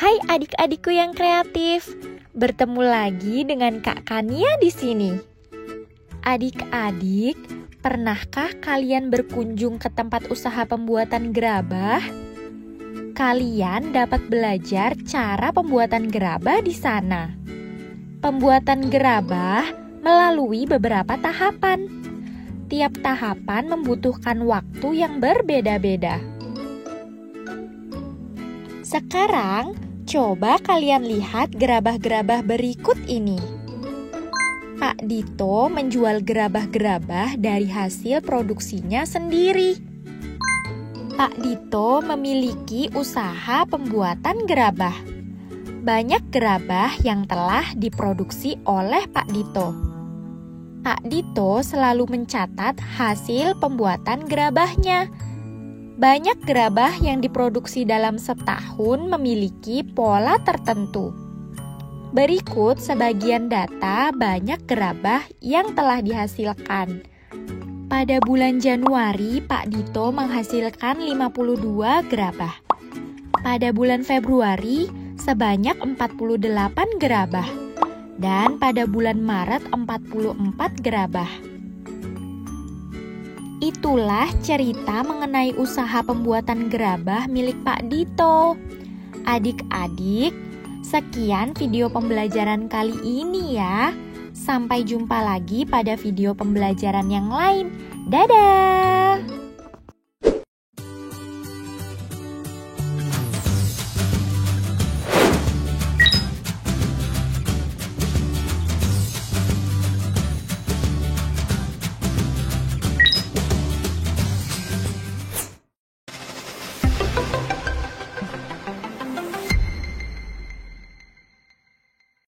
Hai adik-adikku yang kreatif, bertemu lagi dengan Kak Kania di sini. Adik-adik, pernahkah kalian berkunjung ke tempat usaha pembuatan gerabah? Kalian dapat belajar cara pembuatan gerabah di sana. Pembuatan gerabah melalui beberapa tahapan. Tiap tahapan membutuhkan waktu yang berbeda-beda. Sekarang, coba kalian lihat gerabah-gerabah berikut ini. Pak Dito menjual gerabah-gerabah dari hasil produksinya sendiri. Pak Dito memiliki usaha pembuatan gerabah. Banyak gerabah yang telah diproduksi oleh Pak Dito. Pak Dito selalu mencatat hasil pembuatan gerabahnya. Banyak gerabah yang diproduksi dalam setahun memiliki pola tertentu. Berikut sebagian data banyak gerabah yang telah dihasilkan. Pada bulan Januari, Pak Dito menghasilkan 52 gerabah. Pada bulan Februari, sebanyak 48 gerabah. Dan pada bulan Maret, 44 gerabah. Itulah cerita mengenai usaha pembuatan gerabah milik Pak Dito. Adik-adik, sekian video pembelajaran kali ini ya. Sampai jumpa lagi pada video pembelajaran yang lain. Dadah!